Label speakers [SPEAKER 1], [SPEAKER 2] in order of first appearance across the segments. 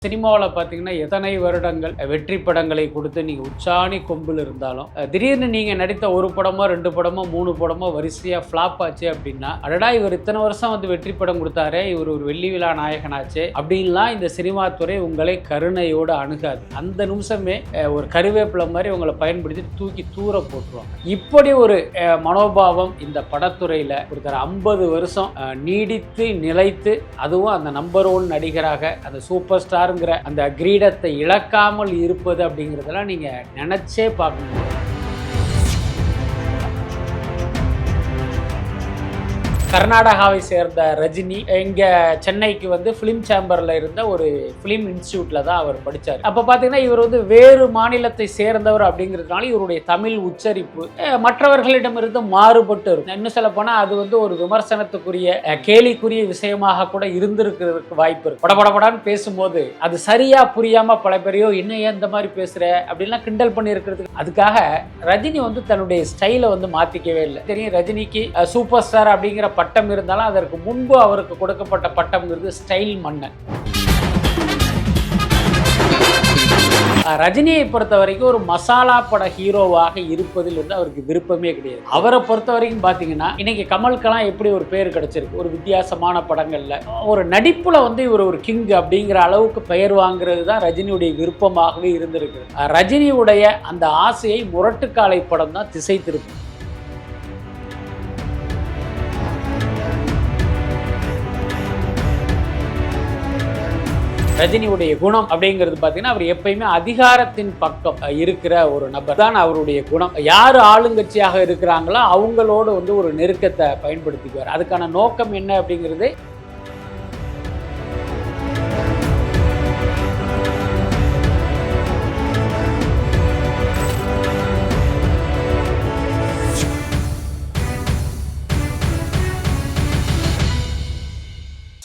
[SPEAKER 1] சினிமாவில் பார்த்தீங்கன்னா எத்தனை வருடங்கள் வெற்றி படங்களை கொடுத்து நீங்கள் உச்சாணி கொம்பில் இருந்தாலும் திடீர்னு நீங்கள் நடித்த ஒரு படமோ 2 படமோ 3 படமோ வரிசையாக ஃப்ளாப் ஆச்சு அப்படின்னா அடடா இவர் இத்தனை வருஷம் வந்து வெற்றி படம் கொடுத்தாரே இவர் ஒரு வெள்ளி விழா நாயகனாச்சே அப்படின்லாம் இந்த சினிமா துறை உங்களை கருணையோடு அணுகாது. அந்த நிமிஷமே ஒரு கருவேப்பிலை மாதிரி உங்களை பயன்படுத்தி தூக்கி தூர போட்டுருவாங்க. இப்படி ஒரு மனோபாவம் இந்த படத்துறையில் ஒருத்தர் 50 வருஷம் நீடித்து நிலைத்து அதுவும் அந்த நம்பர் 1 நடிகராக அந்த சூப்பர் ஸ்டார் அந்த கிரீடத்தை இழக்காமல் இருப்பது அப்படிங்கிறதெல்லாம் நீங்க நினைச்சே பார்க்கணும். கர்நாடகாவை சேர்ந்த ரஜினி இங்கே சென்னைக்கு வந்து ஃபிலிம் சேம்பரில் இருந்த ஒரு ஃபிலிம் இன்ஸ்டியூட்டில் தான் அவர் படித்தார். அப்போ பார்த்தீங்கன்னா இவர் வந்து வேறு மாநிலத்தை சேர்ந்தவர் அப்படிங்கிறதுனால இவருடைய தமிழ் உச்சரிப்பு மற்றவர்களிடமிருந்து மாறுபட்டு இருக்கும். இன்னும் சொல்ல போனால் அது வந்து ஒரு விமர்சனத்துக்குரிய கேலிக்குரிய விஷயமாக கூட இருந்திருக்கிறதுக்கு வாய்ப்பு இருக்கு. படபடபடான்னு பேசும்போது அது சரியா புரியாமல் பல பேரையோ இன்னும் ஏன் இந்த மாதிரி பேசுகிற அப்படின்லாம் கிண்டல் பண்ணி இருக்கிறதுக்கு அதுக்காக ரஜினி வந்து தன்னுடைய ஸ்டைலை வந்து மாற்றிக்கவே இல்லை. தெரியும் ரஜினிக்கு சூப்பர் ஸ்டார் அப்படிங்கிற பட்டம் இருந்தாலும் அதற்கு முன்பு அவருக்கு கொடுக்கப்பட்ட பட்டம்ங்கிறது ஸ்டைல் மன்னன். ரஜினியை பொறுத்த வரைக்கும் ஒரு மசாலா பட ஹீரோவாக இருப்பதில் வந்து அவருக்கு விருப்பமே கிடையாது. அவரை பொறுத்த வரைக்கும் பார்த்தீங்கன்னா இன்னைக்கு கமலுக்கெல்லாம் எப்படி ஒரு பேர் கிடைச்சிருக்கு, ஒரு வித்தியாசமான படங்கள்ல ஒரு நடிப்புல வந்து இவர் ஒரு கிங் அப்படிங்கிற அளவுக்கு பெயர் வாங்குறது தான் ரஜினியுடைய விருப்பமாகவே இருந்திருக்கு. ரஜினியுடைய அந்த ஆசையை முரட்டுக்காலை படம் தான் திசை திருப்பும். ரஜினியுடைய குணம் அப்படிங்கிறது பார்த்தீங்கன்னா அவர் எப்பயுமே அதிகாரத்தின் பக்கம் இருக்கிற ஒரு நபர் தான் அவருடைய குணம். யார் ஆளுங்கட்சியாக இருக்கிறாங்களோ அவங்களோடு வந்து ஒரு நெருக்கத்தை பயன்படுத்திக்குவார். அதுக்கான நோக்கம் என்ன அப்படிங்கிறது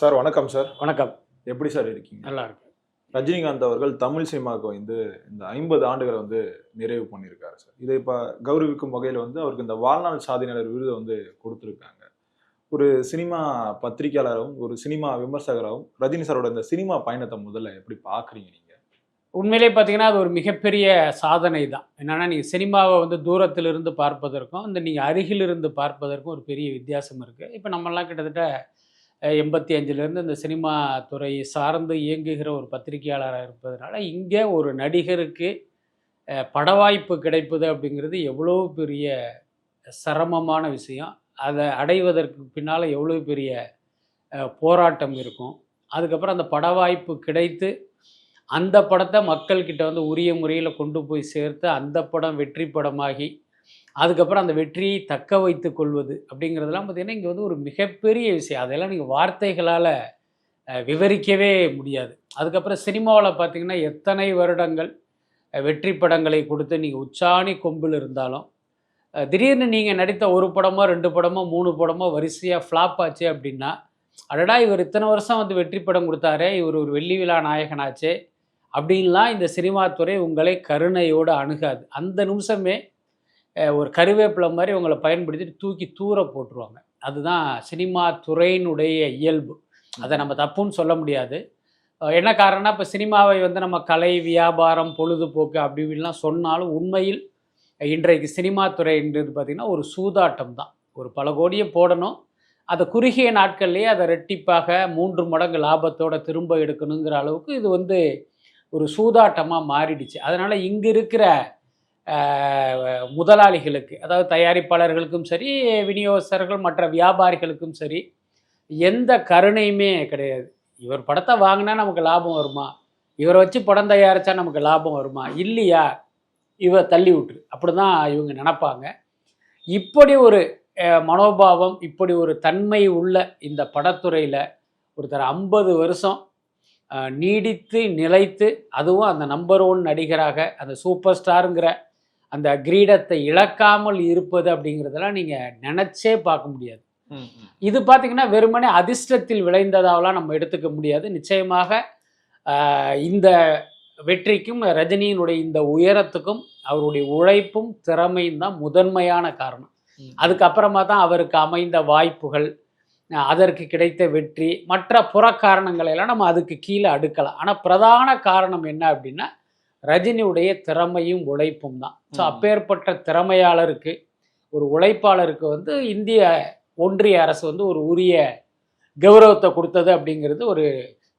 [SPEAKER 2] சார். வணக்கம் சார்.
[SPEAKER 1] வணக்கம்.
[SPEAKER 2] எப்படி சார் இருக்கீங்க?
[SPEAKER 1] நல்லா இருக்கு.
[SPEAKER 2] ரஜினிகாந்த் அவர்கள் தமிழ் சினிமாவுக்கு வந்து இந்த 50 ஆண்டுகளை வந்து நிறைவு பண்ணியிருக்காரு சார். இதை இப்போ கௌரவிக்கும் வகையில் வந்து அவருக்கு இந்த வாழ்நாள் சாதனையாளர் விருதை வந்து கொடுத்துருக்காங்க. ஒரு சினிமா பத்திரிகையாளராகவும் ஒரு சினிமா விமர்சகராகவும் ரஜினி சாரோட இந்த சினிமா பயணத்தை முதல்ல எப்படி பார்க்குறீங்க நீங்கள்?
[SPEAKER 1] உண்மையிலே பார்த்தீங்கன்னா அது ஒரு மிகப்பெரிய சாதனை தான். என்னென்னா நீங்கள் சினிமாவை வந்து தூரத்திலிருந்து பார்ப்பதற்கும் இந்த நீங்கள் அருகிலிருந்து பார்ப்பதற்கும் ஒரு பெரிய வித்தியாசம் இருக்குது. இப்போ நம்மளாம் கிட்டத்தட்ட 85லேருந்து இந்த சினிமா துறை சார்ந்து இயங்குகிற ஒரு பத்திரிகையாளராக இருப்பதனால இங்கே ஒரு நடிகருக்கு பட வாய்ப்பு கிடைப்பது அப்படிங்கிறது எவ்வளோ பெரிய சிரமமான விஷயம். அதை அடைவதற்கு பின்னால் எவ்வளோ பெரிய போராட்டம் இருக்கும். அதுக்கப்புறம் அந்த பட வாய்ப்பு கிடைத்து அந்த படத்தை மக்கள்கிட்ட வந்து உரிய முறையில் கொண்டு போய் சேர்த்து அந்த படம் வெற்றி படமாகி அதுக்கப்புறம் அந்த வெற்றியை தக்க வைத்து கொள்வது அப்படிங்கிறதெல்லாம் பார்த்திங்கன்னா இங்கே வந்து ஒரு மிகப்பெரிய விஷயம். அதெல்லாம் நீங்கள் வார்த்தைகளால் விவரிக்கவே முடியாது. அதுக்கப்புறம் சினிமாவில் பார்த்திங்கன்னா எத்தனை வருடங்கள் வெற்றி படங்களை கொடுத்து நீங்கள் உச்சாணி கொம்பில் இருந்தாலும் திடீர்னு நீங்கள் நடித்த ஒரு படமோ 2 படமோ 3 படமோ வரிசையாக ஃப்ளாப் ஆச்சு அப்படின்னா அடடா இவர் இத்தனை வருஷம் வந்து வெற்றி படம் கொடுத்தாரே இவர் ஒரு வெள்ளி விழா நாயகனாச்சே அப்படின்லாம் இந்த சினிமா துறை உங்களை கருணையோடு அணுகாது. அந்த நிமிஷமே ஒரு கருவேப்பிலை மாதிரி உங்களை பயன்படுத்தி தூக்கி தூர போட்டுருவாங்க. அதுதான் சினிமா துறையினுடைய இயல்பு. அதை நம்ம தப்புன்னு சொல்ல முடியாது. என்ன காரணம்னா இப்போ சினிமாவை வந்து நம்ம கலை வியாபாரம் பொழுதுபோக்கு அப்படி இப்படிலாம் சொன்னாலும் உண்மையில் இன்றைக்கு சினிமா துறைன்றது பார்த்திங்கன்னா ஒரு சூதாட்டம் தான். ஒரு பல கோடியை போடணும், அதை குறுகிய நாட்கள்லேயே அதை ரெட்டிப்பாக 3 மடங்கு லாபத்தோடு திரும்ப எடுக்கணுங்கிற அளவுக்கு இது வந்து ஒரு சூதாட்டமாக மாறிடுச்சு. அதனால் இங்கே இருக்கிற முதலாளிகளுக்கு, அதாவது தயாரிப்பாளர்களுக்கும் சரி விநியோகஸ்தர்கள் மற்ற வியாபாரிகளுக்கும் சரி எந்த கருணையுமே கிடையாது. இவர் படத்தை வாங்கினா நமக்கு லாபம் வருமா, இவரை வச்சு படம் தயாரித்தா நமக்கு லாபம் வருமா, இல்லையா இவர் தள்ளி விட்டுரு அப்படி தான் இவங்க நினப்பாங்க. இப்படி ஒரு மனோபாவம் இப்படி ஒரு தன்மை உள்ள இந்த படத்துறையில் ஒருத்தர் 50 வருஷம் நீடித்து நிலைத்து அதுவும் அந்த நம்பர் 1 நடிகராக அந்த சூப்பர் ஸ்டாருங்கிற அந்த கிரீடத்தை இழக்காமல் இருப்பது அப்படிங்கிறதெல்லாம் நீங்கள் நினச்சே பார்க்க முடியாது. இது பார்த்திங்கன்னா வெறுமனே அதிர்ஷ்டத்தில் விளைந்ததாவெல்லாம் நம்ம எடுத்துக்க முடியாது. நிச்சயமாக இந்த வெற்றிக்கும் ரஜினியினுடைய இந்த உயரத்துக்கும் அவருடைய உழைப்பும் திறமையும் தான் முதன்மையான காரணம். அதுக்கப்புறமா தான் அவருக்கு அமைந்த வாய்ப்புகள் அதற்கு கிடைத்த வெற்றி, மற்ற புற காரணங்களை எல்லாம் நம்ம அதுக்கு கீழே அடுக்கலாம். ஆனால் பிரதான காரணம் என்ன அப்படின்னா ரஜினியுடைய திறமையும் உழைப்பும் தான். ஸோ அப்பேற்பட்ட திறமையாளருக்கு, ஒரு உழைப்பாளருக்கு வந்து இந்திய ஒன்றிய அரசு வந்து ஒரு உரிய கௌரவத்தை கொடுத்தது அப்படிங்கிறது ஒரு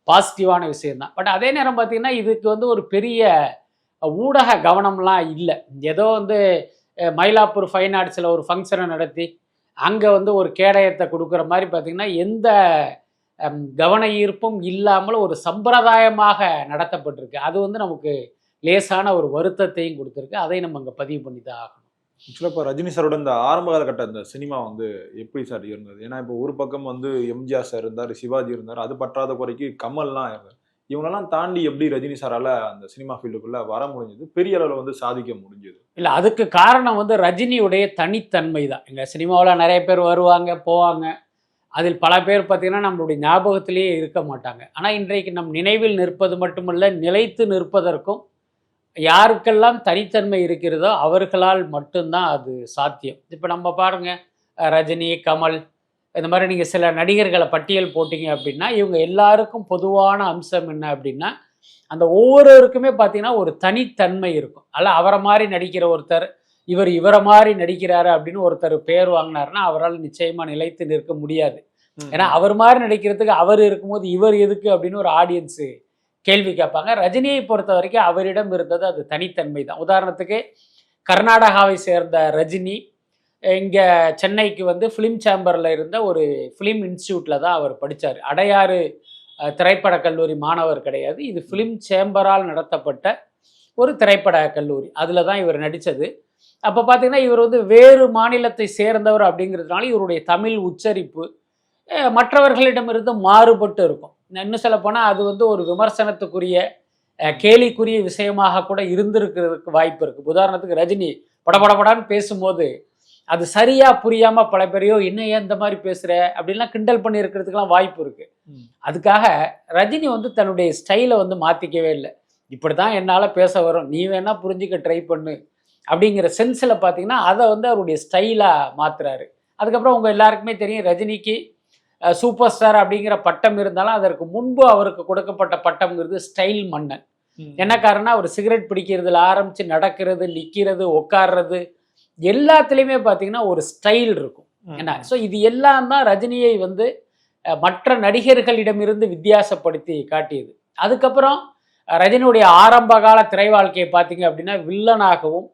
[SPEAKER 1] பாசிட்டிவான விஷயம்தான். பட் அதே நேரம் பார்த்தீங்கன்னா இதுக்கு வந்து ஒரு பெரிய ஊடக கவனம்லாம் இல்லை. ஏதோ வந்து மயிலாப்பூர் ஃபைன் ஆர்ட்ஸில் ஒரு ஃபங்க்ஷனை நடத்தி அங்கே வந்து ஒரு கேடயத்தை கொடுக்குற மாதிரி பார்த்தீங்கன்னா எந்த கவன ஈர்ப்பும் இல்லாமல் ஒரு சம்பிரதாயமாக நடத்தப்பட்டிருக்கு. அது வந்து நமக்கு லேசான ஒரு வருத்தத்தையும் கொடுத்துருக்கு. அதை நம்ம அங்கே பதிவு பண்ணி தான் ஆகணும்.
[SPEAKER 2] ஆக்சுவலாக இப்போ ரஜினி சாரோட இந்த ஆரம்ப காலகட்ட இந்த சினிமா வந்து எப்படி சார் இருந்தது? ஏன்னா இப்போ ஒரு பக்கம் வந்து எம்ஜிஆர் சார் இருந்தார், சிவாஜி இருந்தார், அது பற்றாத குறைக்கு கமல்லாம் இருந்தார். இவங்களெல்லாம் தாண்டி எப்படி ரஜினி சாரால் அந்த சினிமா ஃபீல்டுக்குள்ளே வர முடிஞ்சது, பெரிய அளவில் வந்து சாதிக்க முடிஞ்சது?
[SPEAKER 1] இல்லை, அதுக்கு காரணம் வந்து ரஜினியுடைய தனித்தன்மை தான். எங்கள் சினிமாவில் நிறைய பேர் வருவாங்க போவாங்க, அதில் பல பேர் பார்த்திங்கன்னா நம்மளுடைய ஞாபகத்திலேயே இருக்க மாட்டாங்க. ஆனால் இன்றைக்கு நம் நினைவில் நிற்பது மட்டுமல்ல, நிலைத்து நிற்பதற்கும் யாருக்கெல்லாம் தனித்தன்மை இருக்கிறதோ அவர்களால் மட்டும்தான் அது சாத்தியம். இப்போ நம்ம பாருங்கள், ரஜினி, கமல், இந்த மாதிரி நீங்கள் சில நடிகர்களை பட்டியல் போட்டிங்க அப்படின்னா இவங்க எல்லாருக்கும் பொதுவான அம்சம் என்ன அப்படின்னா அந்த ஒவ்வொருவருக்குமே பார்த்தீங்கன்னா ஒரு தனித்தன்மை இருக்கும். அல்ல அவரை மாதிரி நடிக்கிற ஒருத்தர், இவரை மாதிரி நடிக்கிறாரு அப்படின்னு ஒருத்தர் பேர் வாங்கினாருன்னா அவரால் நிச்சயமாக நிலைத்து நிற்க முடியாது. ஏன்னா அவர் மாதிரி நடிக்கிறதுக்கு அவர் இருக்கும்போது இவர் எதுக்கு அப்படின்னு ஒரு ஆடியன்ஸு கேள்வி கேட்பாங்க. ரஜினியை பொறுத்த வரைக்கும் அவரிடம் இருந்தது அது தனித்தன்மை தான். உதாரணத்துக்கு கர்நாடகாவை சேர்ந்த ரஜினி இங்கே சென்னைக்கு வந்து ஃபிலிம் சேம்பரில் இருந்த ஒரு ஃபிலிம் இன்ஸ்டியூட்டில் தான் அவர் படித்தார். அடையாறு திரைப்பட கல்லூரி மாணவர் கிடையாது, இது ஃபிலிம் சேம்பரால் நடத்தப்பட்ட ஒரு திரைப்பட கல்லூரி. அதில் தான் இவர் நடித்தது. அப்போ பார்த்தீங்கன்னா இவர் வந்து வேறு மாநிலத்தை சேர்ந்தவர் அப்படிங்கிறதுனால இவருடைய தமிழ் உச்சரிப்பு மற்றவர்களிடமிருந்து மாறுபட்டு இருக்கும். இன்னும் சொல்லப்போனால் அது வந்து ஒரு விமர்சனத்துக்குரிய கேலிக்குரிய விஷயமாக கூட இருந்திருக்கிறதுக்கு வாய்ப்பு இருக்குது. உதாரணத்துக்கு ரஜினி படபடபடான்னு பேசும்போது அது சரியாக புரியாமல் பல பேரையோ என்ன ஏன் இந்த மாதிரி பேசுகிற அப்படின்லாம் கிண்டல் பண்ணி இருக்கிறதுக்கெலாம் வாய்ப்பு இருக்குது. அதுக்காக ரஜினி வந்து தன்னுடைய ஸ்டைலை வந்து மாற்றிக்கவே இல்லை. இப்படி தான் என்னால் பேச வரும், நீ வேணால் புரிஞ்சிக்க ட்ரை பண்ணு அப்படிங்கிற சென்ஸில் பார்த்தீங்கன்னா அதை வந்து அவருடைய ஸ்டைலாக மாற்றுறாரு. அதுக்கப்புறம் உங்கள் எல்லாருக்குமே தெரியும், ரஜினிக்கு சூப்பர் ஸ்டார் அப்படிங்கிற பட்டம் இருந்தாலும் அதற்கு முன்பு அவருக்கு கொடுக்கப்பட்ட பட்டம்ங்கிறது ஸ்டைல் மன்னன். என்ன காரணம், அவர் சிகரெட் பிடிக்கிறதுல ஆரம்பித்து நடக்கிறது, நிற்கிறது, உட்கார்றது எல்லாத்துலேயுமே பார்த்தீங்கன்னா ஒரு ஸ்டைல் இருக்கும். ஏன்னா ஸோ இது எல்லாம் தான் ரஜினியை வந்து மற்ற நடிகர்களிடமிருந்து வித்தியாசப்படுத்தி காட்டியது. அதுக்கப்புறம் ரஜினியுடைய ஆரம்ப கால திரை வாழ்க்கையை பார்த்தீங்க அப்படின்னா வில்லனாகவும்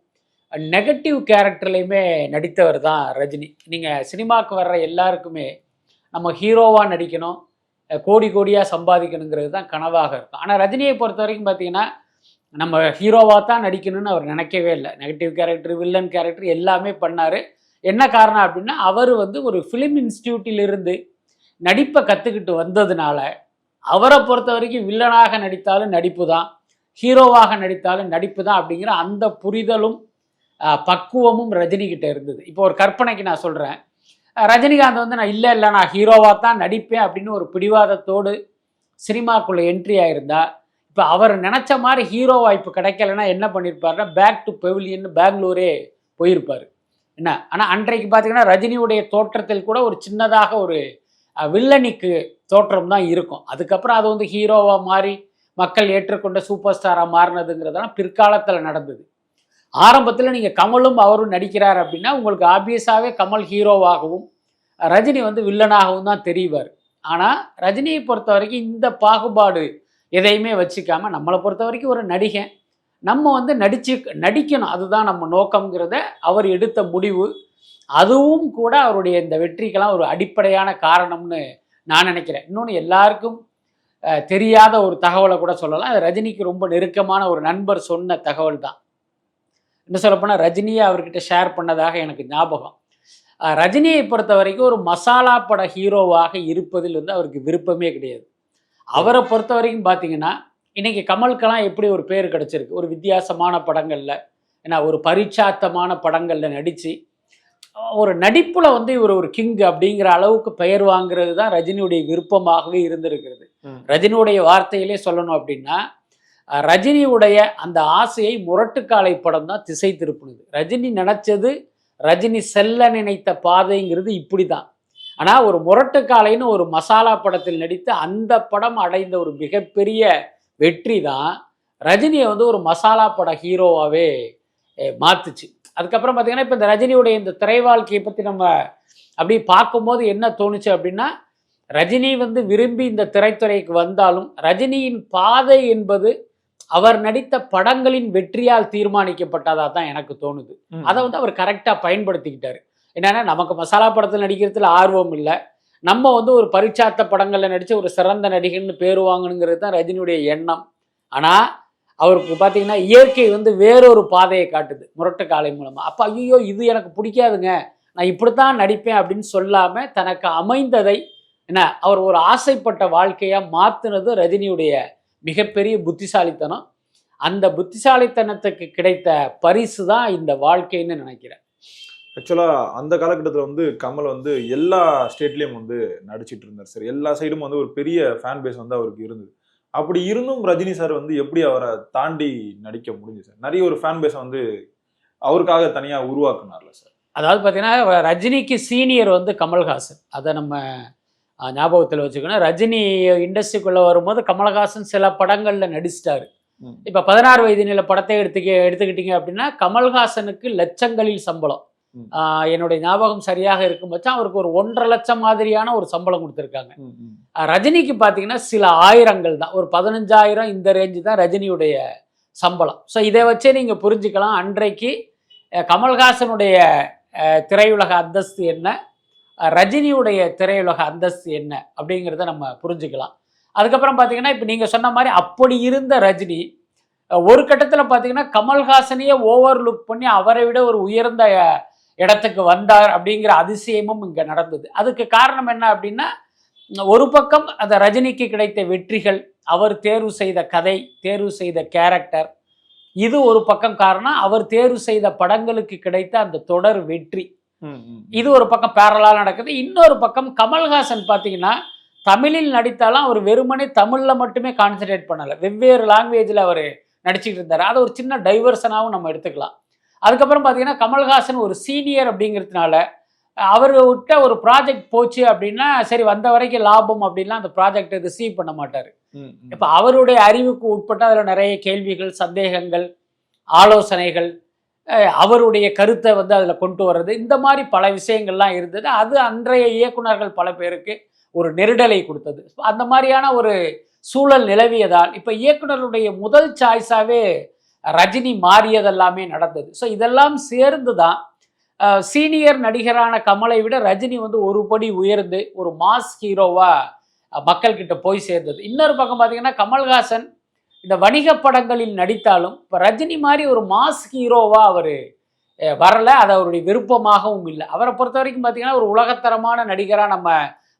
[SPEAKER 1] நெகட்டிவ் கேரக்டர்லையுமே நடித்தவர் தான் ரஜினி. நீங்கள் சினிமாவுக்கு வர்ற எல்லாருக்குமே நம்ம ஹீரோவாக நடிக்கணும், கோடி கோடியாக சம்பாதிக்கணுங்கிறது தான் கனவாக இருக்கும். ஆனால் ரஜினியை பொறுத்த வரைக்கும் பார்த்தீங்கன்னா நம்ம ஹீரோவாக தான் நடிக்கணும்னு அவர் நினைக்கவே இல்லை. நெகட்டிவ் கேரக்டர், வில்லன் கேரக்டர் எல்லாமே பண்ணார். என்ன காரணம் அப்படின்னா அவர் வந்து ஒரு ஃபிலிம் இன்ஸ்டியூட்டிலிருந்து நடிப்பை கற்றுக்கிட்டு வந்ததுனால அவரை பொறுத்த வரைக்கும் வில்லனாக நடித்தாலும் நடிப்பு தான், ஹீரோவாக நடித்தாலும் நடிப்பு தான் அப்படிங்கிற அந்த புரிதலும் பக்குவமும் ரஜினிகிட்ட இருந்தது. இப்போ ஒரு கற்பனைக்கு நான் சொல்கிறேன், ரஜினிகாந்த் வந்து நான் இல்லை நான் ஹீரோவாக தான் நடிப்பேன் அப்படின்னு ஒரு பிடிவாதத்தோடு சினிமாக்குள்ளே என்ட்ரி ஆகிருந்தா இப்போ அவர் நினச்ச மாதிரி ஹீரோ வாய்ப்பு கிடைக்கலன்னா என்ன பண்ணியிருப்பாருன்னா பேக் டு பெவிலியன் பெங்களூரே போயிருப்பார். என்ன ஆனால் அன்றைக்கு பார்த்தீங்கன்னா ரஜினியுடைய தோற்றத்தில் கூட ஒரு சின்னதாக ஒரு வில்லனிக்கு தோற்றம் தான் இருக்கும். அதுக்கப்புறம் அது வந்து ஹீரோவாக மாறி மக்கள் ஏற்றுக்கொண்ட சூப்பர் ஸ்டாராக மாறினதுங்கிறதெல்லாம் பிற்காலத்தில் நடந்தது. ஆரம்பத்தில் நீங்கள் கமலும் அவரும் நடிக்கிறார் அப்படின்னா உங்களுக்கு ஆப்வியஸாகவே கமல் ஹீரோவாகவும் ரஜினி வந்து வில்லனாகவும் தான் தெரிவார். ஆனால் ரஜினியை பொறுத்த வரைக்கும் இந்த பாகுபாடு எதையுமே வச்சுக்காம நம்மளை பொறுத்த வரைக்கும் ஒரு நடிகன், நம்ம வந்து நடிக்கணும், அதுதான் நம்ம நோக்கம்ங்கிறத அவர் எடுத்த முடிவு. அதுவும் கூட அவருடைய இந்த வெற்றிக்கெல்லாம் ஒரு அடிப்படையான காரணம்னு நான் நினைக்கிறேன். இன்னொன்று எல்லாருக்கும் தெரியாத ஒரு தகவலை கூட சொல்லலாம், அது ரஜினிக்கு ரொம்ப நெருக்கமான ஒரு நண்பர் சொன்ன தகவல் தான். இன்னும் சொல்லப்போனால் ரஜினியை அவர்கிட்ட ஷேர் பண்ணதாக எனக்கு ஞாபகம். ரஜினியை பொறுத்த வரைக்கும் ஒரு மசாலா பட ஹீரோவாக இருப்பதில் வந்து அவருக்கு விருப்பமே கிடையாது. அவரை பொறுத்த வரைக்கும் பார்த்தீங்கன்னா இன்றைக்கி கமலுக்கெல்லாம் எப்படி ஒரு பேர் கிடச்சிருக்கு, ஒரு வித்தியாசமான படங்களில், ஏன்னா ஒரு பரிச்சாத்தமான படங்களில் நடித்து ஒரு நடிப்பில் வந்து இவர் ஒரு கிங் அப்படிங்கிற அளவுக்கு பெயர் வாங்குறது தான் ரஜினியுடைய விருப்பமாகவே இருந்திருக்கிறது. ரஜினியுடைய வார்த்தையிலே சொல்லணும் அப்படின்னா ரஜினியுடைய அந்த ஆசையை முரட்டுக்காலை படம் தான் திசை திருப்பினது. ரஜினி நினச்சது, ரஜினி செல்ல நினைத்த பாதைங்கிறது இப்படி தான். ஆனால் ஒரு முரட்டுக்காலைன்னு ஒரு மசாலா படத்தில் நடித்து அந்த படம் அடைந்த ஒரு மிகப்பெரிய வெற்றி தான் ரஜினியை வந்து ஒரு மசாலா பட ஹீரோவாகவே மாற்றுச்சு. அதுக்கப்புறம் பார்த்தீங்கன்னா இப்போ இந்த ரஜினியுடைய இந்த திரை வாழ்க்கையை பற்றி நம்ம அப்படி பார்க்கும்போது என்ன தோணுச்சு அப்படின்னா, ரஜினி வந்து விரும்பி இந்த திரைத்துறைக்கு வந்தாலும் ரஜினியின் பாதை என்பது அவர் நடித்த படங்களின் வெற்றியால் தீர்மானிக்கப்பட்டதாக தான் எனக்கு தோணுது. அதை வந்து அவர் கரெக்டாக பயன்படுத்திக்கிட்டாரு. என்னன்னா, நமக்கு மசாலா படத்தில் நடிக்கிறதுல ஆர்வம் இல்லை, நம்ம வந்து ஒரு பரிச்சார்த்த படங்களில் நடித்து ஒரு சிறந்த நடிகர்னு பேர் வாங்கணுங்கிறது தான் ரஜினியுடைய எண்ணம். ஆனால் அவருக்கு பார்த்தீங்கன்னா இயற்கை வந்து வேறொரு பாதையை காட்டுது முரட்டு காலை மூலமாக. அப்போ ஐயோ இது எனக்கு பிடிக்காதுங்க, நான் இப்படித்தான் நடிப்பேன் அப்படின்னு சொல்லாமல் தனக்கு அமைந்ததை என்ன அவர் ஒரு ஆசைப்பட்ட வாழ்க்கையாக மாற்றினது ரஜினியுடைய மிகப்பெரிய புத்திசாலித்தனம். அந்த புத்திசாலித்தனத்துக்கு கிடைத்த பரிசு தான் இந்த வாழ்க்கைன்னு நினைக்கிறேன்.
[SPEAKER 2] ஆக்சுவலாக அந்த காலகட்டத்தில் வந்து கமல் வந்து எல்லா ஸ்டேட்லேயும் வந்து நடிச்சிட்டு இருந்தார் சார். எல்லா சைடும் வந்து ஒரு பெரிய ஃபேன் பேஸ் வந்து அவருக்கு இருந்தது. அப்படி இருந்தும் ரஜினி சார் வந்து எப்படி அவரை தாண்டி நடிக்க முடிஞ்சு சார்? நிறைய ஒரு ஃபேன் பேஸை வந்து அவருக்காக தனியாக உருவாக்குனார்ல சார்.
[SPEAKER 1] அதாவது பார்த்தீங்கன்னா ரஜினிக்கு சீனியர் வந்து கமல்ஹாசன், அதை நம்ம ஞாபகத்தில் வச்சுக்கணும். ரஜினி இண்டஸ்ட்ரிக்குள்ளே வரும்போது கமல்ஹாசன் சில படங்களில் நடிச்சிட்டாரு. இப்போ 16 வயது நில படத்தை எடுத்துக்கிட்டீங்க அப்படின்னா கமல்ஹாசனுக்கு லட்சங்களில் சம்பளம். என்னுடைய ஞாபகம் சரியாக இருக்கும் பட்சம் அவருக்கு ஒரு 1.5 லட்சம் மாதிரியான ஒரு சம்பளம் கொடுத்துருக்காங்க. ரஜினிக்கு பார்த்தீங்கன்னா சில ஆயிரங்கள் தான், ஒரு 15,000 இந்த ரேஞ்சு தான் ரஜினியுடைய சம்பளம். ஸோ இதை வச்சே நீங்கள் புரிஞ்சுக்கலாம் அன்றைக்கு கமல்ஹாசனுடைய திரையுலக அந்தஸ்து என்ன, ரஜினியுடைய திரையுலக அந்தஸ்து என்ன அப்படிங்கிறத நம்ம புரிஞ்சுக்கலாம். அதுக்கப்புறம் பார்த்தீங்கன்னா இப்போ நீங்கள் சொன்ன மாதிரி அப்படி இருந்த ரஜினி ஒரு கட்டத்தில் பார்த்தீங்கன்னா கமல்ஹாசனையே ஓவர் லுக் பண்ணி அவரை விட ஒரு உயர்ந்த இடத்துக்கு வந்தார் அப்படிங்கிற அதிசயமும் இங்கே நடந்தது. அதுக்கு காரணம் என்ன அப்படின்னா, ஒரு பக்கம் அந்த ரஜினிக்கு கிடைத்த வெற்றிகள், அவர் தேர்வு செய்த கதை, தேர்வு செய்த கேரக்டர், இது ஒரு பக்கம் காரணம். அவர் தேர்வு செய்த படங்களுக்கு கிடைத்த அந்த தொடர் வெற்றி, இது ஒரு பக்கம் பேரலாக நடக்குது. இன்னொரு பக்கம் கமல்ஹாசன் பார்த்தீங்கன்னா தமிழில் நடித்தாலும் அவர் வெறுமனே தமிழில் மட்டுமே கான்சன்ட்ரேட் பண்ணலை, வெவ்வேறு லாங்குவேஜில் அவர் நடிச்சுட்டு இருந்தார். அதை ஒரு சின்ன டைவர்ஷனாகவும் நம்ம எடுத்துக்கலாம். அதுக்கப்புறம் பார்த்தீங்கன்னா கமல்ஹாசன் ஒரு சீனியர் அப்படிங்கிறதுனால அவர் விட்ட ஒரு ப்ராஜெக்ட் போச்சு அப்படின்னா சரி வந்த வரைக்கும் லாபம் அப்படின்லாம் அந்த ப்ராஜெக்டை ரிசீவ் பண்ண மாட்டார். இப்போ அவருடைய அறிவுக்கு உட்பட்ட அதில் நிறைய கேள்விகள், சந்தேகங்கள், ஆலோசனைகள், அவருடைய கருத்தை வந்து அதில் கொண்டு வர்றது, இந்த மாதிரி பல விஷயங்கள்லாம் இருந்தது. அது அன்றைய இயக்குனர்கள் பல பேருக்கு ஒரு நெருடலை கொடுத்தது. அந்த மாதிரியான ஒரு சூழல் நிலவியதால் இப்போ இயக்குனருடைய முதல் சாய்ஸாகவே ரஜினி மாறியதெல்லாமே நடந்தது. ஸோ இதெல்லாம் சேர்ந்து தான் சீனியர் நடிகரான கமலை விட ரஜினி வந்து ஒரு படி உயர்ந்து ஒரு மாஸ் ஹீரோவாக மக்கள்கிட்ட போய் சேர்ந்தது. இன்னொரு பக்கம் பார்த்தீங்கன்னா கமல்ஹாசன் இந்த வணிக படங்களில் நடித்தாலும் இப்போ ரஜினி மாதிரி ஒரு மாஸ் ஹீரோவாக அவர் வரலை, அது அவருடைய விருப்பமாகவும் இல்லை. அவரை பொறுத்த வரைக்கும் பார்த்தீங்கன்னா ஒரு உலகத்தரமான நடிகராக நம்ம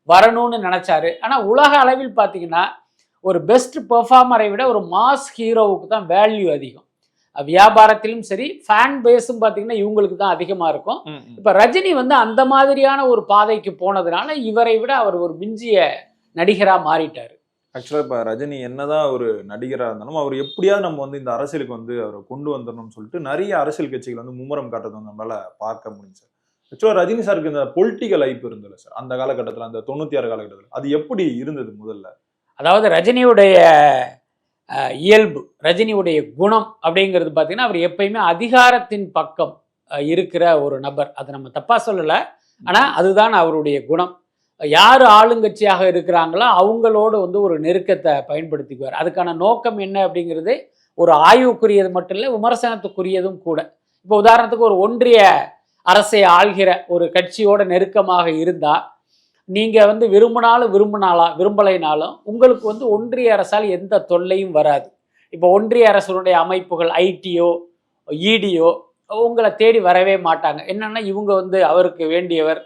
[SPEAKER 1] வரணும்னு நினச்சாரு. ஆனால் உலக அளவில் பார்த்தீங்கன்னா ஒரு பெஸ்ட் பெர்ஃபார்மரை விட ஒரு மாஸ் ஹீரோவுக்கு தான் வேல்யூ அதிகம். வியாபாரத்திலும் சரி, ஃபேன் பேஸும் பார்த்தீங்கன்னா இவங்களுக்கு தான் அதிகமாக இருக்கும். இப்போ ரஜினி வந்து அந்த மாதிரியான ஒரு பாதைக்கு போனதுனால இவரை விட அவர் ஒரு மிஞ்சிய நடிகராக மாறிட்டார்.
[SPEAKER 2] ஆக்சுவலாக இப்போ ரஜினி என்னதான் ஒரு நடிகராக இருந்தாலும் அவர் எப்படியாவது நம்ம வந்து இந்த அரசியலுக்கு வந்து அவரை கொண்டு வந்துடணும்னு சொல்லிட்டு நிறைய அரசியல் கட்சிகள் வந்து மும்முரம் காட்டுறது வந்து நம்மளால பார்க்க முடிஞ்சு. ஆக்சுவலாக ரஜினி சாருக்கு இந்த பொலிட்டிக்கல் லைஃப் இருந்தது சார் அந்த காலகட்டத்தில், அந்த 96 காலகட்டத்தில் அது எப்படி இருந்தது முதல்ல?
[SPEAKER 1] அதாவது ரஜினியுடைய இயல்பு, ரஜினியுடைய குணம் அப்படிங்கிறது பார்த்தீங்கன்னா அவர் எப்பயுமே அதிகாரத்தின் பக்கம் இருக்கிற ஒரு நபர். அதை நம்ம தப்பாக சொல்லலை, ஆனால் அதுதான் அவருடைய குணம். யார் ஆளுங்கட்சியாக இருக்கிறாங்களோ அவங்களோடு வந்து ஒரு நெருக்கத்தை பயன்படுத்திக்குவார். அதுக்கான நோக்கம் என்ன அப்படிங்கிறது ஒரு ஆய்வுக்குரியது மட்டும் இல்லை, விமர்சனத்துக்குரியதும் கூட. இப்போ உதாரணத்துக்கு ஒரு ஒன்றிய அரசை ஆள்கிற ஒரு கட்சியோட நெருக்கமாக இருந்தால் நீங்கள் வந்து விரும்பலைனாலும் உங்களுக்கு வந்து ஒன்றிய அரசால் எந்த தொல்லையும் வராது. இப்போ ஒன்றிய அரசுடைய அமைப்புகள் ஐடியோ இடியோ உங்களை தேடி வரவே மாட்டாங்க. என்னென்னா இவங்க வந்து அவருக்கு வேண்டியவர்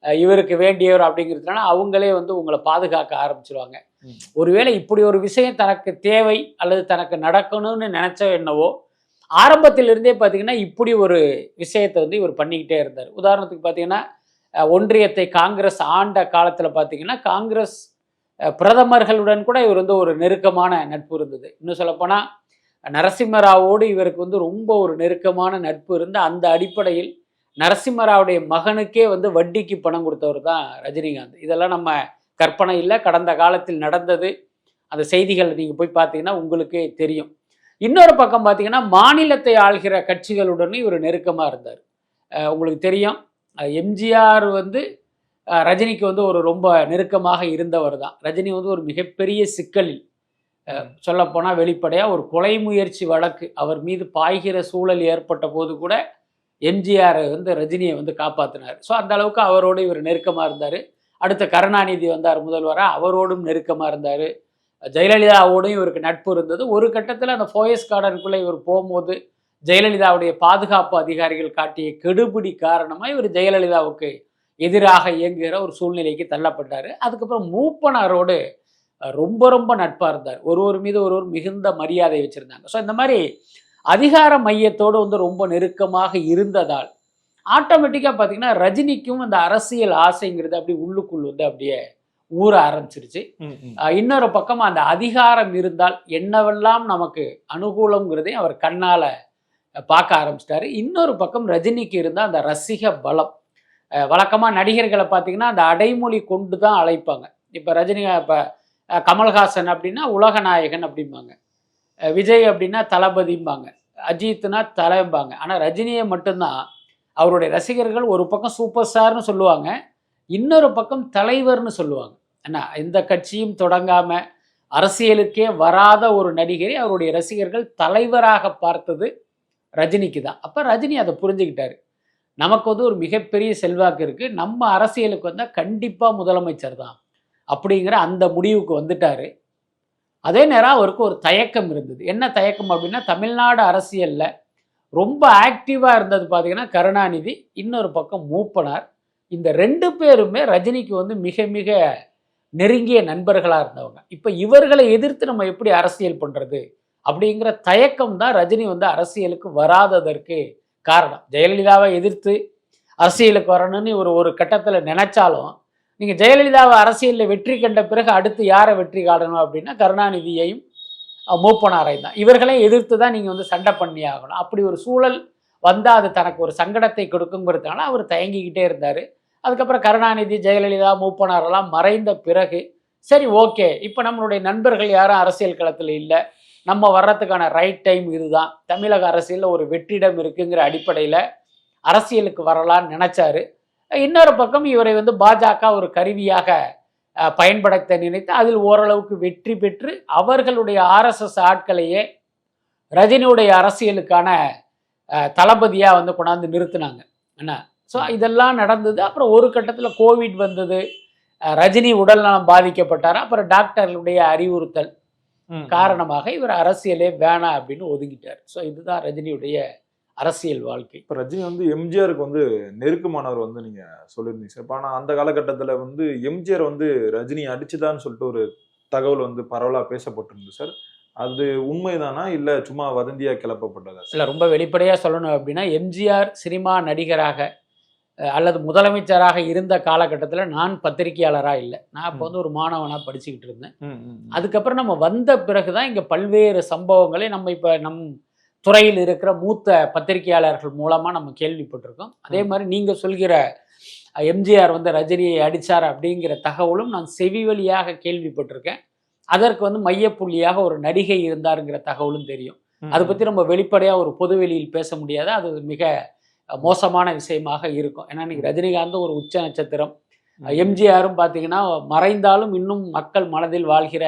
[SPEAKER 1] இவருக்கு வேண்டியவர் அப்படிங்கிறதுனால அவங்களே வந்து உங்களை பாதுகாக்க ஆரம்பிச்சிருவாங்க. ஒருவேளை இப்படி ஒரு விஷயம் தனக்கு தேவை அல்லது தனக்கு நடக்கணும்னு நினைச்சோ என்னவோ ஆரம்பத்திலிருந்தே பார்த்தீங்கன்னா இப்படி ஒரு விஷயத்தை வந்து இவர் பண்ணிக்கிட்டே இருந்தார். உதாரணத்துக்கு பார்த்தீங்கன்னா ஒன்றியத்தை காங்கிரஸ் ஆண்ட காலத்தில் பார்த்தீங்கன்னா காங்கிரஸ் பிரதமர்களுடன் கூட இவர் வந்து ஒரு நெருக்கமான நட்பு இருந்தது. இன்னும் சொல்லப்போனால் நரசிம்மராவோடு இவருக்கு வந்து ரொம்ப ஒரு நெருக்கமான நட்பு இருந்து அந்த அடிப்படையில் நரசிம்மராவுடைய மகனுக்கே வந்து வட்டிக்கு பணம் கொடுத்தவர் தான் ரஜினிகாந்த். இதெல்லாம் நம்ம கற்பனை இல்லை, கடந்த காலத்தில் நடந்தது. அந்த செய்திகள் நீங்கள் போய் பார்த்தீங்கன்னா உங்களுக்கே தெரியும். இன்னொரு பக்கம் பார்த்தீங்கன்னா மாநிலத்தை ஆள்கிற கட்சிகளுடனே இவர் நெருக்கமாக இருந்தார். உங்களுக்கு தெரியும், எம்ஜிஆர் வந்து ரஜினிக்கு வந்து ஒரு ரொம்ப நெருக்கமாக இருந்தவர் தான். ரஜினி வந்து ஒரு மிகப்பெரிய சிக்கலில், சொல்லப்போனால் வெளிப்படையாக ஒரு கொலை முயற்சி வழக்கு அவர் மீது பாய்கிற சூழல் ஏற்பட்ட போது கூட எம்ஜிஆர் வந்து ரஜினியை வந்து காப்பாற்றினார். ஸோ அந்த அளவுக்கு அவரோடு இவர் நெருக்கமாக இருந்தார். அடுத்த கருணாநிதி வந்தார் முதல்வராக, அவரோடும் நெருக்கமாக இருந்தார். ஜெயலலிதாவோடும் இவருக்கு நட்பு இருந்தது. ஒரு கட்டத்தில் அந்த ஃபோயஸ் கார்டனுக்குள்ளே இவர் போகும்போது ஜெயலலிதாவுடைய பாதுகாப்பு அதிகாரிகள் காட்டிய கெடுபிடி காரணமாக இவர் ஜெயலலிதாவுக்கு எதிராக இயங்குகிற ஒரு சூழ்நிலைக்கு தள்ளப்பட்டார். அதுக்கப்புறம் மூப்பனாரோடு ரொம்ப ரொம்ப நட்பாக இருந்தார். ஒருவர் மீது ஒருவர் மிகுந்த மரியாதை வச்சுருந்தாங்க. ஸோ இந்த மாதிரி அதிகார மையத்தோடு வந்து ரொம்ப நெருக்கமாக இருந்ததால் ஆட்டோமேட்டிக்காக பார்த்தீங்கன்னா ரஜினிக்கும் அந்த அரசியல் ஆசைங்கிறது அப்படி உள்ளுக்குள் வந்து அப்படியே ஊற ஆரம்பிச்சிருச்சு. இன்னொரு பக்கம் அந்த அதிகாரம் இருந்தால் என்னவெல்லாம் நமக்கு அனுகூலங்கிறதையும் அவர் கண்ணால் பார்க்க ஆரம்பிச்சிட்டாரு. இன்னொரு பக்கம் ரஜினிக்கு இருந்த அந்த ரசிக பலம். வழக்கமாக நடிகர்களை பார்த்தீங்கன்னா அந்த அடைமொழி கொண்டு தான் அழைப்பாங்க. இப்போ ரஜினி, இப்போ கமல்ஹாசன் அப்படின்னா உலக நாயகன் அப்படிம்பாங்க, விஜய் அப்படின்னா தளபதிம்பாங்க, அஜித்னா தலைம்பாங்க. ஆனால் ரஜினியை மட்டும்தான் அவருடைய ரசிகர்கள் ஒரு பக்கம் சூப்பர் ஸ்டார்னு சொல்லுவாங்க, இன்னொரு பக்கம் தலைவர்னு சொல்லுவாங்க. ஏன்னா எந்த கட்சியும் தொடங்காமல் அரசியலுக்கே வராத ஒரு நடிகரை அவருடைய ரசிகர்கள் தலைவராக பார்த்தது ரஜினிக்கு தான். அப்போ ரஜினி அதை புரிஞ்சுக்கிட்டாரு. நமக்கு வந்து ஒரு மிகப்பெரிய செல்வாக்கு இருக்குது, நம்ம அரசியலுக்கு வந்தால் கண்டிப்பாக முதலமைச்சர் தான் அப்படிங்கிற அந்த முடிவுக்கு வந்துட்டார். அதே நேரம் அவருக்கு ஒரு தயக்கம் இருந்தது. என்ன தயக்கம் அப்படின்னா, தமிழ்நாடு அரசியலில் ரொம்ப ஆக்டிவாக இருந்தது பார்த்தீங்கன்னா கருணாநிதி, இன்னொரு பக்கம் மூப்பனார். இந்த 2 பேருமே ரஜினிக்கு வந்து மிக மிக நெருங்கிய நண்பர்களாக இருந்தவங்க. இப்போ இவர்களை எதிர்த்து நம்ம எப்படி அரசியல் பண்ணுறது அப்படிங்கிற தயக்கம் தான் ரஜினி வந்து அரசியலுக்கு வராததற்கு காரணம். ஜெயலலிதாவை எதிர்த்து அரசியலுக்கு வரணும்னு ஒரு கட்டத்தில் நினைச்சாலும், நீங்கள் ஜெயலலிதாவை அரசியலில் வெற்றி கண்ட பிறகு அடுத்து யாரை வெற்றி காணணும் அப்படின்னா கருணாநிதியையும் மூப்பனாரையும் தான். இவர்களையும் எதிர்த்து தான் நீங்கள் வந்து சண்டை பண்ணி ஆகணும். அப்படி ஒரு சூழல் வந்தால் அது தனக்கு ஒரு சங்கடத்தை கொடுக்குங்கிறதுனால அவர் தயங்கிக்கிட்டே இருந்தார். அதுக்கப்புறம் கருணாநிதி, ஜெயலலிதா, மூப்பனாரெல்லாம் மறைந்த பிறகு சரி ஓகே, இப்போ நம்மளுடைய நண்பர்கள் யாரும் அரசியல் களத்தில் இல்லை, நம்ம வர்றதுக்கான ரைட் டைம் இதுதான், தமிழக அரசியலில் ஒரு வெற்றிடம் இருக்குங்கிற அடிப்படையில் அரசியலுக்கு வரலான்னு நினச்சாரு. இன்னொரு பக்கம் இவரை வந்து பாஜக ஒரு கருவியாக பயன்படுத்த நினைத்து அதில் ஓரளவுக்கு வெற்றி பெற்று அவர்களுடைய ஆர்எஸ்எஸ் ஆட்களையே ரஜினியுடைய அரசியலுக்கான தளபதியாக வந்து கொண்டாந்து நிறுத்தினாங்க. என்ன, ஸோ இதெல்லாம் நடந்தது. அப்புறம் ஒரு கட்டத்தில் கோவிட் வந்தது, ரஜினி உடல்நலம் பாதிக்கப்பட்டார். அப்புறம் டாக்டர்களுடைய அறிவுறுத்தல் காரணமாக இவர் அரசியலே வேணாம் அப்படின்னு ஒதுங்கிட்டார். ஸோ இதுதான் ரஜினியுடைய அரசியல் வாழ்க்கை.
[SPEAKER 2] இப்போ ரஜினி வந்து எம்ஜிஆருக்கு வந்து நெருக்கமானவர் வந்து நீங்கள் சொல்லியிருந்தீங்க சார். இப்போ ஆனால் அந்த காலகட்டத்தில் வந்து எம்ஜிஆர் வந்து ரஜினி அடிச்சுதான்னு சொல்லிட்டு ஒரு தகவல் வந்து பரவலாக பேசப்பட்டிருந்தது சார். அது உண்மைதானா இல்லை சும்மா வதந்தியாக கிளப்பப்பட்டதா?
[SPEAKER 1] இல்லை, ரொம்ப வெளிப்படையாக சொல்லணும் அப்படின்னா, எம்ஜிஆர் சினிமா நடிகராக அல்லது முதலமைச்சராக இருந்த காலகட்டத்தில் நான் பத்திரிகையாளராக இல்லை. நான் அப்போ வந்து ஒரு மாணவனாக படிச்சுக்கிட்டு இருந்தேன். அதுக்கப்புறம் நம்ம வந்த பிறகு தான் இங்கே பல்வேறு சம்பவங்களை நம்ம இப்போ நம் துறையில் இருக்கிற மூத்த பத்திரிகையாளர்கள் மூலமாக நம்ம கேள்விப்பட்டிருக்கோம். அதே மாதிரி நீங்கள் சொல்கிற எம்ஜிஆர் வந்து ரஜினியை அடித்தார் அப்படிங்கிற தகவலும் நான் செவி வழியாக கேள்விப்பட்டிருக்கேன். அதற்கு வந்து மையப்புள்ளியாக ஒரு நடிகை இருந்தாருங்கிற தகவலும் தெரியும். அதை பற்றி நம்ம வெளிப்படையாக ஒரு பொதுவெளியில் பேச முடியாது, அது மிக மோசமான விஷயமாக இருக்கும். ஏன்னா இன்னைக்கு ரஜினிகாந்த் ஒரு உச்ச நட்சத்திரம், எம்ஜிஆரும் பார்த்தீங்கன்னா மறைந்தாலும் இன்னும் மக்கள் மனதில் வாழ்கிற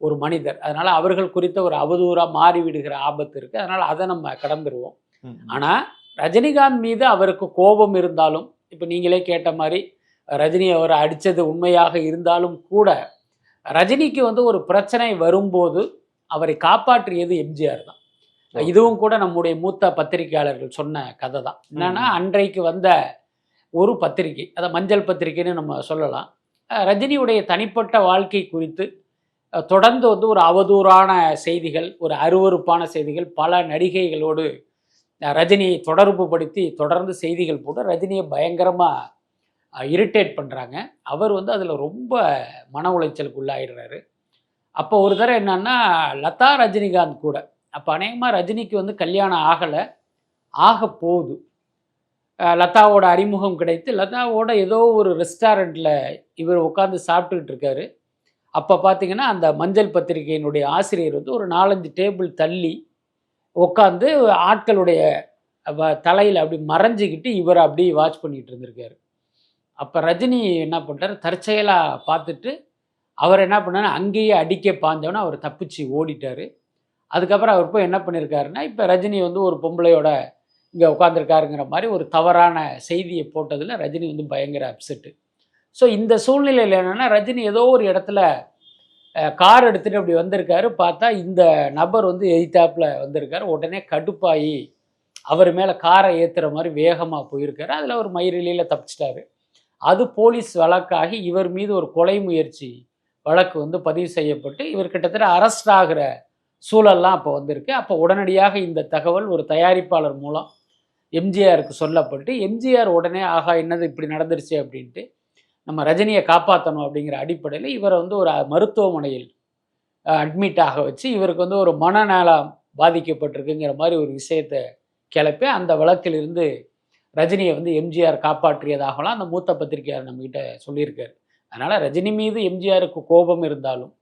[SPEAKER 1] ஒரு மனிதர். அதனால் அவர்கள் குறித்த ஒரு அவதூறாக மாறிவிடுகிற ஆபத்து இருக்குது. அதனால் அதை நம்ம கடந்துருவோம். ஆனால் ரஜினிகாந்த் மீது அவருக்கு கோபம் இருந்தாலும், இப்போ நீங்களே கேட்ட மாதிரி ரஜினி அவரை அடித்தது உண்மையாக இருந்தாலும் கூட ரஜினிக்கு வந்து ஒரு பிரச்சனை வரும்போது அவரை காப்பாற்றியது எம்ஜிஆர் தான். இதுவும் கூட நம்முடைய மூத்த பத்திரிகையாளர்கள் சொன்ன கதை தான். என்னன்னா, அன்றைக்கு வந்த ஒரு பத்திரிகை, அதை மஞ்சள் பத்திரிகைன்னு நம்ம சொல்லலாம், ரஜினியுடைய தனிப்பட்ட வாழ்க்கை குறித்து தொடர்ந்து வந்து ஒரு அவதூறான செய்திகள், ஒரு அருவருப்பான செய்திகள், பல நடிகைகளோடு ரஜினியை தொடர்பு படுத்தி தொடர்ந்து செய்திகள் போட்டு ரஜினியை பயங்கரமாக இரிட்டேட் பண்ணுறாங்க. அவர் வந்து அதில் ரொம்ப மன உளைச்சலுக்கு உள்ளாயிடுறாரு. அப்போ ஒரு தடவை என்னன்னா, லதா ரஜினிகாந்த் கூட, அப்போ அநேகமாக ரஜினிக்கு வந்து கல்யாணம் ஆகலை, ஆக போகுது. லதாவோட அறிமுகம் கிடைத்து லதாவோட ஏதோ ஒரு ரெஸ்டாரண்ட்டில் இவர் உட்காந்து சாப்பிட்டுக்கிட்டு இருக்காரு. அப்போ பார்த்தீங்கன்னா அந்த மஞ்சள் பத்திரிகையினுடைய ஆசிரியர் வந்து ஒரு 4-5 டேபிள் தள்ளி உட்காந்து ஆட்களுடைய தலையில் அப்படி மறைஞ்சிக்கிட்டு இவரை அப்படி வாட்ச் பண்ணிகிட்டு இருந்திருக்காரு. அப்போ ரஜினி என்ன பண்ணுறாரு, தற்செயலாக பார்த்துட்டு அவர் என்ன பண்ணாரு, அங்கேயே அடிக்க பாஞ்சவொன்னே அவர் தப்பிச்சு ஓடிட்டார். அதுக்கப்புறம் அவர் போய் என்ன பண்ணியிருக்காருன்னா, இப்போ ரஜினி வந்து ஒரு பொம்பளையோட இங்கே உட்காந்துருக்காருங்கிற மாதிரி ஒரு தவறான செய்தியை போட்டதில் ரஜினி வந்து பயங்கர அப்செட்டு. ஸோ இந்த சூழ்நிலையில் என்னென்னா, ரஜினி ஏதோ ஒரு இடத்துல கார் எடுத்துகிட்டு அப்படி வந்திருக்காரு. பார்த்தா இந்த நபர் வந்து எய்த்தாப்பில் வந்திருக்காரு. உடனே கடுப்பாகி அவர் மேலே காரை ஏற்றுற மாதிரி வேகமாக போயிருக்காரு. அதில் ஒரு மயிரிலையில் தப்பிச்சிட்டாரு. அது போலீஸ் வழக்காகி இவர் மீது ஒரு கொலை முயற்சி வழக்கு வந்து பதிவு செய்யப்பட்டு இவர் கிட்டத்தட்ட அரெஸ்ட் ஆகிற சூழல்லாம் அப்போ வந்திருக்கு. அப்போ உடனடியாக இந்த தகவல் ஒரு தயாரிப்பாளர் மூலம் எம்ஜிஆருக்கு சொல்லப்பட்டு எம்ஜிஆர் உடனே ஆகா என்னது இப்படி நடந்துருச்சு அப்படின்ட்டு நம்ம ரஜினியை காப்பாற்றணும் அப்படிங்கிற அடிப்படையில் இவரை வந்து ஒரு மருத்துவமனையில் அட்மிட் ஆக வச்சு இவருக்கு வந்து ஒரு மனநலம் பாதிக்கப்பட்டிருக்குங்கிற மாதிரி ஒரு விஷயத்தை கிளப்பி அந்த வழக்கிலிருந்து ரஜினியை வந்து எம்ஜிஆர் காப்பாற்றியதாகலாம் அந்த மூத்த பத்திரிகையாளர் நம்மகிட்ட சொல்லியிருக்காரு. அதனால் ரஜினி மீது எம்ஜிஆருக்கு கோபம் இருந்தாலும்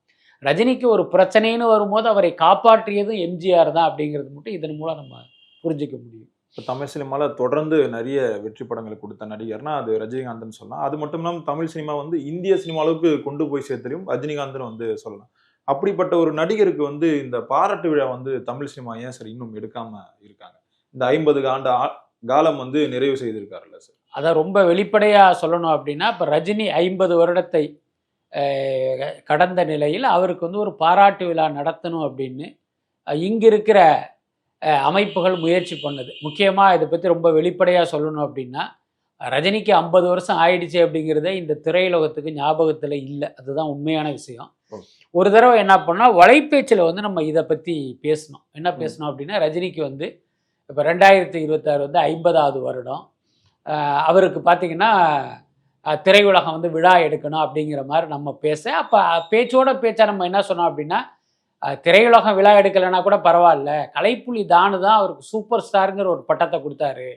[SPEAKER 1] ரஜினிக்கு ஒரு பிரச்சனைன்னு வரும்போது அவரை காப்பாற்றியதும் எம்ஜிஆர் தான் அப்படிங்கிறது மட்டும் இதன் மூலம் நம்ம புரிஞ்சிக்க முடியும்.
[SPEAKER 2] இப்போ தமிழ் சினிமாவில் தொடர்ந்து நிறைய வெற்றி படங்களை கொடுத்த நடிகர்னா அது ரஜினிகாந்த்னு சொல்லலாம். அது மட்டும் இல்லாமல் தமிழ் சினிமா வந்து இந்திய சினிமா அளவுக்கு கொண்டு போய் சேர்த்தலையும் ரஜினிகாந்த்னு வந்து சொல்லலாம். அப்படிப்பட்ட ஒரு நடிகருக்கு வந்து இந்த பாராட்டு விழா வந்து தமிழ் சினிமா ஏன் சார் இன்னும் எடுக்காம இருக்காங்க? இந்த 50 ஆண்டு காலம் வந்து நிறைவு செய்திருக்காருல்ல சார்.
[SPEAKER 1] அதை ரொம்ப வெளிப்படையாக சொல்லணும் அப்படின்னா, இப்போ ரஜினி 50 வருடத்தை கடந்த நிலையில் அவருக்கு வந்து ஒரு பாராட்டு விழா நடத்தணும் அப்படின்னு இங்கே இருக்கிற அமைப்புகள் முயற்சி பண்ணுது. முக்கியமாக இதை பற்றி ரொம்ப வெளிப்படையாக சொல்லணும் அப்படின்னா, ரஜினிக்கு 50 வருஷம் ஆயிடுச்சு அப்படிங்கிறதே இந்த திரையுலகத்துக்கு ஞாபகத்தில் இல்லை. அதுதான் உண்மையான விஷயம். ஒரு தடவை என்ன பண்ணால் வலைப்பேச்சில் வந்து நம்ம இதை பற்றி பேசணும். என்ன பேசணும் அப்படின்னா, ரஜினிக்கு வந்து இப்போ 2026 வந்து 50வது வருடம். அவருக்கு பார்த்திங்கன்னா திரையுலகம் வந்து விழா எடுக்கணும் அப்படிங்கிற மாதிரி நம்ம பேச, அப்போ பேச்சோட பேச்சா நம்ம என்ன சொன்னோம் அப்படின்னா, திரையுலகம் விழா எடுக்கலைன்னா கூட பரவாயில்ல, கலைப்புலி தானு தான் அவருக்கு சூப்பர் ஸ்டாருங்கிற ஒரு பட்டத்தை கொடுத்தாரு,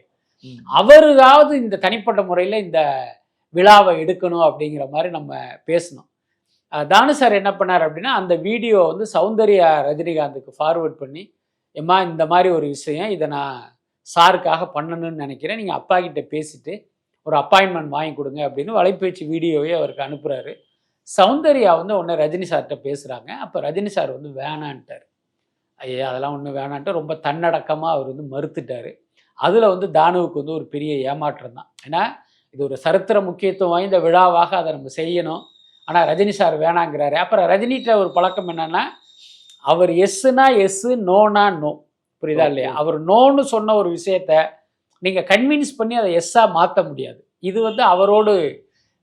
[SPEAKER 1] அவருக்காவது இந்த தனிப்பட்ட முறையில் இந்த விழாவை எடுக்கணும் அப்படிங்கிற மாதிரி நம்ம பேசணும். தானு சார் என்ன பண்ணார் அப்படின்னா, அந்த வீடியோ வந்து சௌந்தர்யா ரஜினிகாந்துக்கு ஃபார்வேர்ட் பண்ணி, எம்மா இந்த மாதிரி ஒரு விஷயம், இதை நான் சாருக்காக பண்ணணும்னு நினைக்கிறேன், நீங்கள் அப்பா கிட்ட பேசிட்டு ஒரு அப்பாயின்மெண்ட் வாங்கி கொடுங்க அப்படின்னு வலைப்பேச்சு வீடியோவே அவருக்கு அனுப்புகிறாரு. சௌந்தர்யா வந்து உடனே ரஜினி சார்கிட்ட பேசுகிறாங்க. அப்போ ரஜினி சார் வந்து வேணான்ட்டார். ஐயா அதெல்லாம் ஒன்றும் வேணான்ட்டு ரொம்ப தன்னடக்கமாக அவர் வந்து மறுத்துட்டார். அதில் வந்து தானுவுக்கு வந்து ஒரு பெரிய ஏமாற்றம் தான். ஏன்னா இது ஒரு சரித்திர முக்கியத்துவம் வாய்ந்த விழாவாக அதை நம்ம செய்யணும், ஆனால் ரஜினி சார் வேணாங்கிறாரு. அப்புறம் ரஜினிகிட்ட ஒரு பழக்கம் என்னென்னா, அவர் எஸ்ஸுனா எஸ்ஸு, நோனா நோ, புரியுதா இல்லையா? அவர் நோன்னு சொன்ன ஒரு விஷயத்த நீங்கள் கன்வின்ஸ் பண்ணி அதை எஸ்ஸாக மாற்ற முடியாது. இது வந்து அவரோடு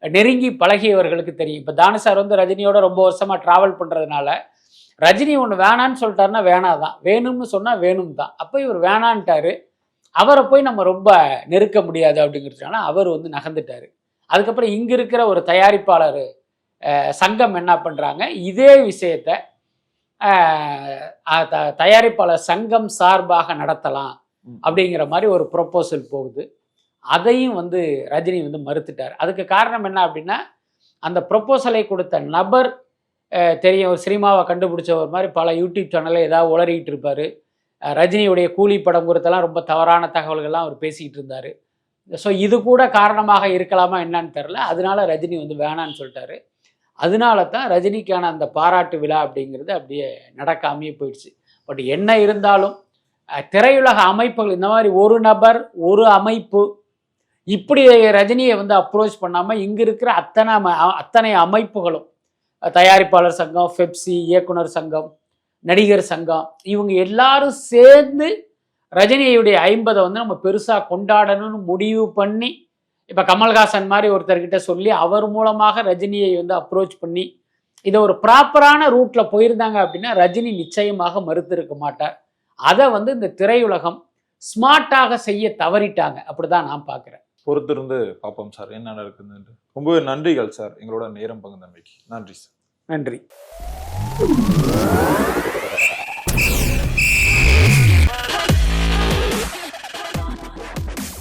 [SPEAKER 1] நெருங்கி பழகியவர்களுக்கு தெரியும். இப்போ தானு சார் வந்து ரஜினியோட ரொம்ப வருஷமாக ட்ராவல் பண்ணுறதுனால ரஜினி ஒன்று வேணான்னு சொல்லிட்டாருன்னா வேணாதான், வேணும்னு சொன்னால் வேணும் தான். அப்போ இவர் வேணான்ட்டார். அவரை போய் நம்ம ரொம்ப நெருக்க முடியாது அப்படிங்கிறதுனால அவர் வந்து நகர்ந்துட்டார். அதுக்கப்புறம் இங்கே இருக்கிற ஒரு தயாரிப்பாளர் சங்கம் என்ன பண்ணுறாங்க, இதே விஷயத்தை தயாரிப்பாளர் சங்கம் சார்பாக நடத்தலாம் அப்படிங்கிற மாதிரி ஒரு ப்ரொப்போசல் போகுது. அதையும் வந்து ரஜினி வந்து மறுத்துட்டார். அதுக்கு காரணம் என்ன அப்படின்னா, அந்த ப்ரொப்போசலை கொடுத்த நபர் தெரியும், ஒரு சினிமாவை கண்டுபிடிச்ச ஒரு மாதிரி பல யூடியூப் சேனலில் ஏதாவது உளறிக்கிட்டு இருப்பார். ரஜினியுடைய கூலி படம் குறித்தெல்லாம் ரொம்ப தவறான தகவல்கள்லாம் அவர் பேசிக்கிட்டு இருந்தார். ஸோ இது கூட காரணமாக இருக்கலாமா என்னன்னு தெரில. அதனால ரஜினி வந்து வேணான்னு சொல்லிட்டாரு. அதனால தான் ரஜினிக்கான அந்த பாராட்டு விழா அப்படிங்கிறது அப்படியே நடக்காமையே போயிடுச்சு. பட் என்ன இருந்தாலும் திரையுலக அமைப்புகள் இந்த மாதிரி ஒரு நபர் ஒரு அமைப்பு இப்படி ரஜினியை வந்து அப்ரோச் பண்ணாமல் இங்கே இருக்கிற அத்தனை அமைப்புகளும், தயாரிப்பாளர் சங்கம், ஃபெப்சி, இயக்குனர் சங்கம், நடிகர் சங்கம், இவங்க எல்லாரும் சேர்ந்து ரஜினியுடைய 50 வந்து நம்ம பெருசாக கொண்டாடணும்னு முடிவு பண்ணி, இப்போ கமல்ஹாசன் மாதிரி ஒருத்தர்கிட்ட சொல்லி அவர் மூலமாக ரஜினியை வந்து அப்ரோச் பண்ணி இதை ஒரு ப்ராப்பரான ரூட்டில் போயிருந்தாங்க அப்படின்னா ரஜினி நிச்சயமாக மறுத்திருக்க மாட்டார். அதை வந்து இந்த திரையுலகம் ஸ்மார்ட்டாக செய்ய தவறிட்டாங்க. அப்படிதான் நான் பார்க்குறேன்.
[SPEAKER 2] பொறுத்திருந்து பார்ப்போம் சார் என்ன நடக்குதுன்னு. ரொம்பவே நன்றிகள் சார், எங்களோட நேரம் பகிர்ந்தமைக்கு. நன்றி சார்.
[SPEAKER 1] நன்றி.